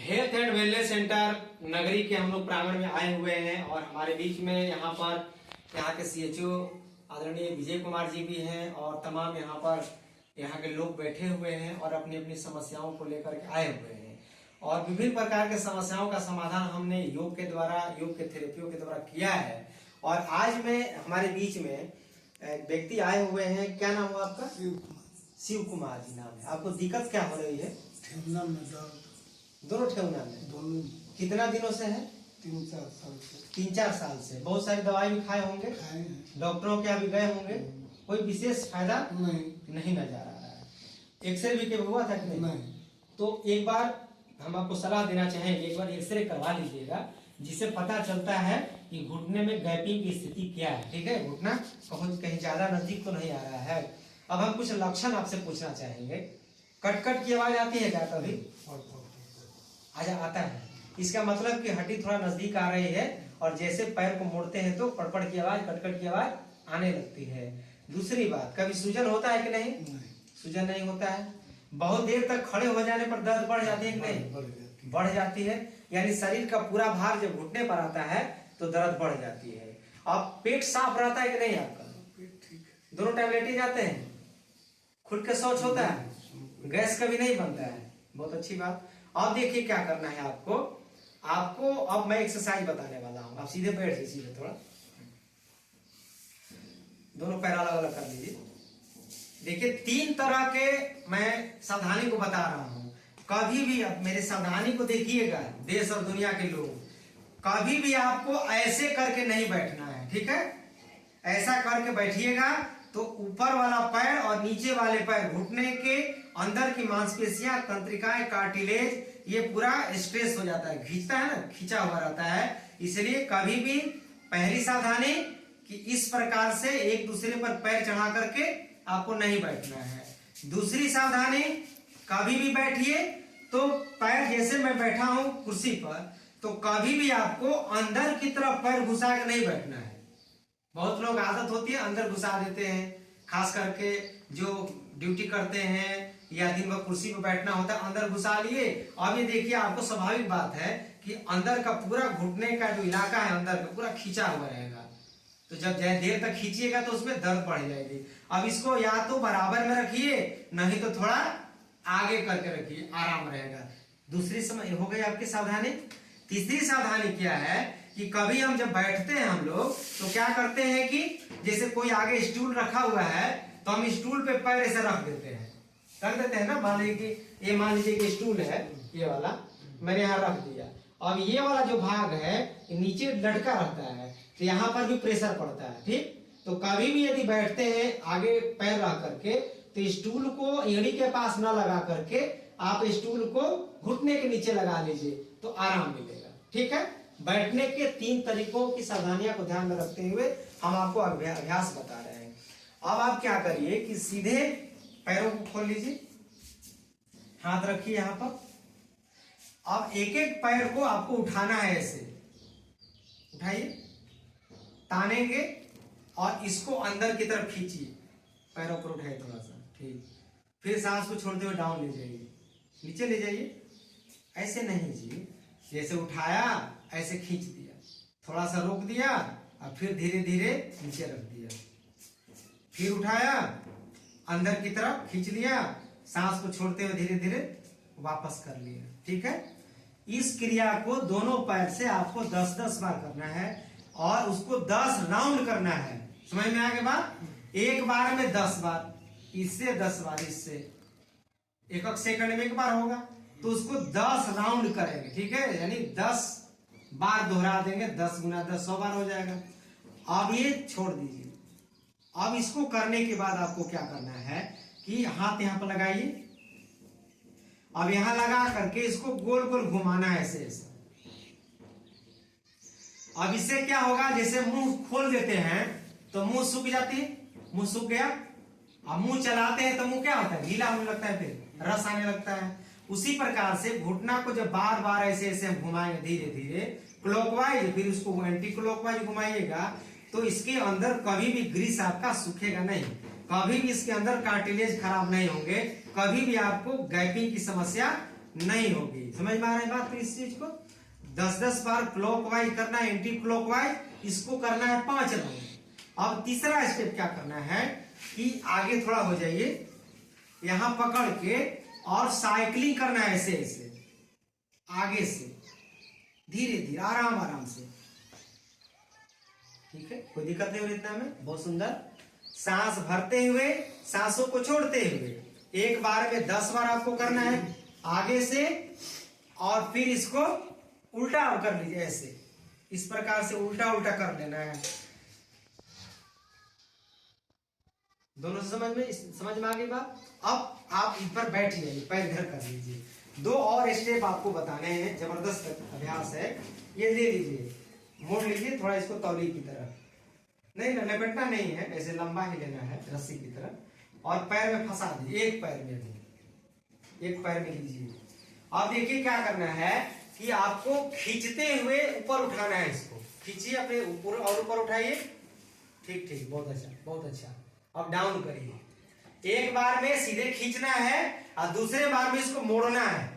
Health and wellness centre नगरी के हम लोग प्रांगण में आए हुए हैं और हमारे बीच में यहाँ के सीएचओ आदरणीय विजय कुमार जी भी हैं और तमाम यहाँ के लोग बैठे हुए हैं और अपनी अपनी समस्याओं को लेकर के आए हुए हैं और विभिन्न प्रकार के समस्याओं का समाधान हमने योग के थेरेपियों के द्वारा किया है। और आज में हमारे बीच में एक व्यक्ति आए हुए हैं। क्या नाम हुआ आपका? शिव कुमार जी नाम है। आपको दिक्कत क्या हो रही है? ठेवना में दर्द। दोनों ठेवना में? दोनों। कितना दिनों से है? 3-4 साल से। 3-4 साल से। बहुत सारी दवाई भी खाए होंगे? खाए हैं। डॉक्टरों के यहाँ भी गए होंगे? कोई विशेष फायदा नहीं नजर आ रहा है। एक्सरे भी कभी हुआ था कि नहीं? तो एक बार हम आपको सलाह देना चाहेंगे, एक बार एक्सरे करवा लीजिएगा जिससे पता चलता है कि घुटने में गैपिंग की स्थिति क्या है। ठीक है, घुटना कहीं ज्यादा नजदीक तो नहीं आ रहा है। अब हम कुछ लक्षण आपसे पूछना चाहेंगे। कट की आवाज आती है क्या कभी? आजा आता है। इसका मतलब कि हड्डी थोड़ा नजदीक आ रही है और जैसे पैर को मोड़ते हैं तो पड़पड़ की आवाज, कटकट की आवाज आने लगती है। दूसरी बात, कभी सूजन होता है कि नहीं? सूजन नहीं होता है। बहुत देर तक खड़े हो जाने पर दर्द बढ़ जाती है कि नहीं? बढ़ जाती है। यानी शरीर का पूरा भार जब घुटने पर आता है तो दर्द बढ़ जाती है। अब पेट साफ रहता है कि नहीं आपका? पेट ठीक है। दोनों टैबलेट ही जाते हैं? खुद का शौच होता है? गैस कभी नहीं बनता है? बहुत अच्छी बात। अब देखिए क्या करना है आपको अब मैं एक्सरसाइज बताने वाला हूं। आप सीधे बैठ जाइए, सीधे थोड़ा, दोनों पैर अलग अलग कर लीजिए। देखिए 3 तरह के मैं सावधानी को बता रहा हूं। कभी भी अब मेरे सावधानी को देखिएगा, देश और दुनिया के लोग, कभी भी आपको ऐसे करके नहीं बैठना है। ठीक है, ऐसा करके बैठिएगा तो ऊपर वाला पैर और नीचे वाले पैर, घुटने के अंदर की मांसपेशियां, तंत्रिकाएं, कार्टिलेज, ये पूरा स्ट्रेस हो जाता है, खींचता है ना, खींचा हुआ रहता है। इसलिए कभी भी पहली सावधानी कि इस प्रकार से एक दूसरे पर पैर चढ़ा करके आपको नहीं बैठना है। दूसरी सावधानी, कभी भी बैठिए तो पैर, जैसे मैं बैठा हूं कुर्सी पर, तो कभी भी आपको अंदर की तरफ पैर घुसा के नहीं बैठना है। बहुत लोग आदत होती है अंदर घुसा देते हैं, खास करके जो ड्यूटी करते हैं या दिन भर कुर्सी पर बैठना होता है, अंदर घुसा लिए। अब ये देखिए, आपको स्वाभाविक बात है कि अंदर का पूरा घुटने का जो इलाका है अंदर का पूरा खींचा हुआ रहेगा, तो जब देर तक खींचिएगा तो उसमें दर्द बढ़ जाएगी। अब इसको या तो बराबर में रखिए, नहीं तो थोड़ा आगे करके रखिए, आराम रहेगा। दूसरी समय हो गई आपकी सावधानी। तीसरी सावधानी क्या है कि कभी हम जब बैठते हैं हम लोग तो क्या करते हैं कि जैसे कोई आगे स्टूल रखा हुआ है तो हम स्टूल पे पैर ऐसे रख देते हैं ना। मान लीजिए कि स्टूल है, ये वाला मैंने यहाँ रख दिया। अब ये वाला जो भाग है नीचे लटका रहता है तो यहाँ पर भी प्रेशर पड़ता है। ठीक, तो कभी भी यदि बैठते हैं आगे पैर रख करके तो स्टूल को एड़ी के पास न लगा करके आप स्टूल को घुटने के नीचे लगा लीजिए तो आराम मिलेगा। ठीक है, बैठने के 3 तरीकों की सावधानियां को ध्यान में रखते हुए हम आपको अभ्यास बता रहे हैं। अब आप क्या करिए कि सीधे पैरों को खोल लीजिए, हाथ रखिए यहां पर। अब एक एक पैर को आपको उठाना है, ऐसे उठाइए, तानेंगे और इसको अंदर की तरफ खींचिए, पैरों पर उठाइए थोड़ा सा। ठीक, फिर सांस को छोड़ते हुए डाउन ले जाइए, नीचे ले जाइए। ऐसे नहीं जी, जैसे उठाया ऐसे खींच दिया, थोड़ा सा रोक दिया और फिर धीरे धीरे नीचे रख दिया, फिर उठाया अंदर की तरफ खींच लिया, सांस को छोड़ते हुए धीरे धीरे वापस कर लिया। ठीक है, इस क्रिया को दोनों पैर से आपको 10-10 बार करना है और उसको 10 राउंड करना है। समझ में आगे बात? एक बार में 10 बार, इससे 10 बार, इससे 1 सेकंड में 1 बार होगा तो उसको 10 राउंड करेंगे। ठीक है, यानी 10 बार दोहरा देंगे, 10 गुना 10 100 बार हो जाएगा। अब ये छोड़ दीजिए। अब इसको करने के बाद आपको क्या करना है कि हाथ यहां पर लगाइए। अब यहां लगा करके इसको गोल गोल घुमाना है, ऐसे ऐसे। अब इससे क्या होगा, जैसे मुंह खोल देते हैं तो मुंह सूख जाती है, मुंह सूख गया। अब मुंह चलाते हैं तो मुंह क्या होता है, गीला होने लगता है, फिर रस आने लगता है। उसी प्रकार से घुटना को जब बार बार ऐसे ऐसे हम घुमाएंगे धीरे धीरे क्लॉकवाइज, फिर उसको एंटी क्लॉकवाइज घुमाइएगा तो इसके अंदर कभी भी ग्रीस आपका सूखेगा नहीं, कभी भी इसके अंदर कार्टिलेज खराब नहीं होंगे, कभी भी आपको गैपिंग की समस्या नहीं होगी। समझ में आ रहा है बात? इस चीज को 10-10 बार क्लॉकवाइज करना है, एंटी क्लॉकवाइज, इसको करना है 5 राउंड। अब तीसरा स्टेप क्या करना है कि आगे थोड़ा हो जाइए, यहां पकड़ के और साइकिलिंग करना है ऐसे ऐसे आगे से, धीरे धीरे आराम आराम से। ठीक है, कोई दिक्कत नहीं हो रही इतना में। बहुत सुंदर। सांस भरते हुए, सांसों को छोड़ते हुए, एक बार में 10 बार आपको करना है आगे से, और फिर इसको उल्टा कर लीजिए ऐसे, इस प्रकार से उल्टा उल्टा कर लेना है। दोनों से समझ में आ गई बात? अब आप इन पर बैठ जाइए, पैर इधर कर लीजिए। 2 और स्टेप आपको बताने हैं, जबरदस्त अभ्यास है। ये ले लीजिए, मोड़ लीजिए थोड़ा इसको तौली की तरह, नहीं ना लपेटना नहीं है, ऐसे लंबा ही लेना है रस्सी की तरह, और पैर में फंसा दीजिए, एक पैर में भी, एक पैर में लीजिए। अब देखिए क्या करना है कि आपको खींचते हुए ऊपर उठाना है, इसको खींचिए अपने ऊपर और ऊपर उठाइए। ठीक ठीक, बहुत अच्छा बहुत अच्छा। अब डाउन करिए, एक बार में सीधे खींचना है और दूसरे बार में इसको मोड़ना है।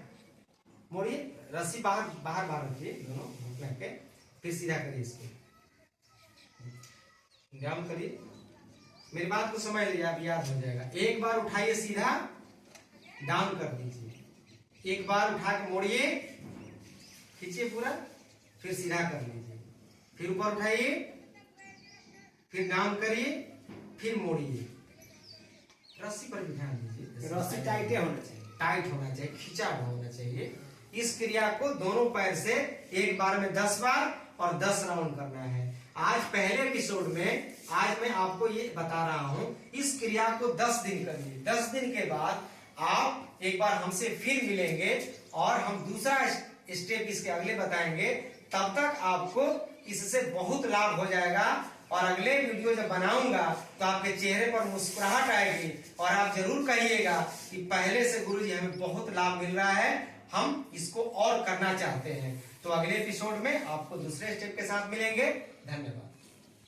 मोड़िए, रस्सी बाहर बाहर बाहर रखिए, दोनों घुटने के, फिर सीधा करिए इसको, डाउन करिए। मेरी बात को समझ लीजिए, आप याद हो जाएगा। एक बार उठाइए सीधा, डाउन कर दीजिए, एक बार उठा के मोड़िए, खींचिए पूरा, फिर सीधा कर लीजिए, फिर ऊपर उठाइए, फिर डाउन करिए, फिर मोड़िए। रस्सी पर भी ध्यान दीजिए, रस्सी टाइट होना चाहिए, टाइट होना चाहिए, खिंचा होना चाहिए। इस क्रिया को दोनों पैर से एक बार में 10 बार और 10 राउंड करना है। आज पहले एपिसोड में आज मैं आपको ये बता रहा हूं, इस क्रिया को 10 दिन करिए। 10 दिन के बाद आप एक बार हमसे फिर मिलेंगे और हम दूसरा स्टेप इसके अगले बताएंगे। तब तक आपको इससे बहुत लाभ हो जाएगा, और अगले वीडियो जब बनाऊंगा तो आपके चेहरे पर मुस्कुराहट आएगी और आप जरूर कहिएगा कि पहले से गुरुजी हमें बहुत लाभ मिल रहा है, हम इसको और करना चाहते हैं। तो अगले एपिसोड में आपको दूसरे स्टेप के साथ मिलेंगे। धन्यवाद।